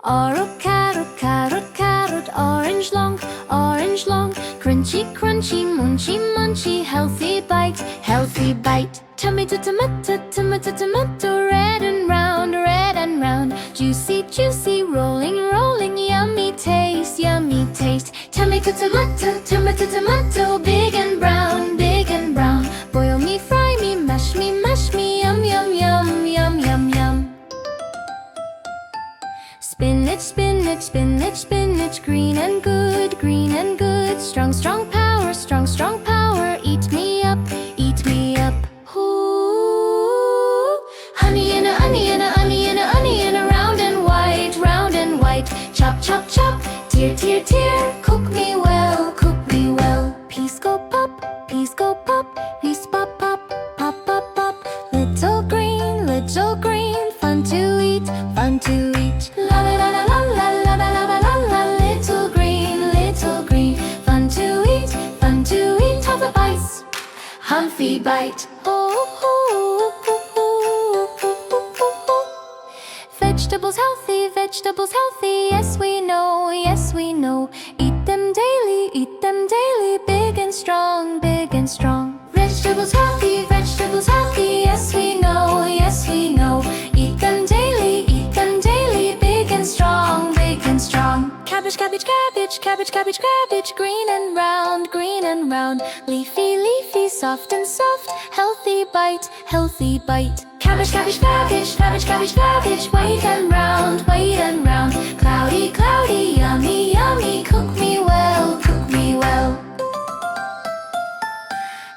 Carrot, carrot, carrot, carrot. Orange long, orange long. Crunchy, crunchy, munchy, munchy. Healthy bite, healthy bite. Tomato, tomato, tomato, tomato. Red and round, red and round. Juicy, juicy, rolling, rolling. Yummy taste, yummy taste. Tomato, tomato, tomato, tomato. Big and brown, big and brown. Boil me, fry me, mash me, mash me. Yum, yum, yum, yum, yum, yum. Spinach, spinach, spinach, spinach. Green and good, green and good. Strong, strong power, strong, strong power. Eat me up, eat me up. Ooh. Honey in a honey in a honey in a honey in a round and white, round and white. Chop, chop, chop. Tear, tear, tear. Cook me well, cook me well. Peas go pop, peas go pop. Peas pop, pop, pop, pop, pop. Little green, little green. Fun to eat, fun to eat. La la la la la la la la la la la. Little green, little green. Fun to eat, fun to eat. Have a bite, Humphrey bite. Vegetables healthy, vegetables healthy. Yes we know, yes we know. Eat them daily, eat them daily. Big and strong, big and strong. Vegetables healthy, vegetables healthy. Yes we know, yes we know. Eat them daily, eat them daily. Big and strong, big and strong. Cabbage, cabbage, cabbage, cabbage, cabbage, cabbage. Green and round, green and round. Leafy, leafy, soft and soft. Healthy bite, healthy bite. Cabbage, cabbage, cabbage, cabbage, cabbage, cabbage. White and round, white and round. Cloudy, cloudy, yummy, yummy. Cook me well, cook me well.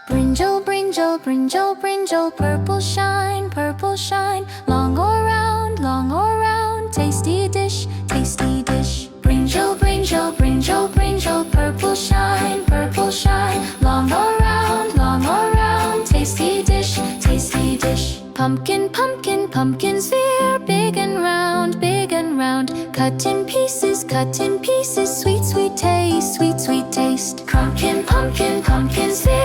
Brinjal, brinjal, brinjal, brinjal. Purple shine, purple shine. Long or round, long or round. Tasty dish, tasty dish. Brinjal, brinjal, brinjal, brinjal. Purple shine, purple shine. Long or round, long or round. Tasty dish, tasty dish. Pumpkin, pumpkin, pumpkin sphere. Big and round, big and round. Cut in pieces, cut in pieces. Sweet, sweet taste, sweet, sweet taste. Pumpkin, pumpkin, pumpkin sphere.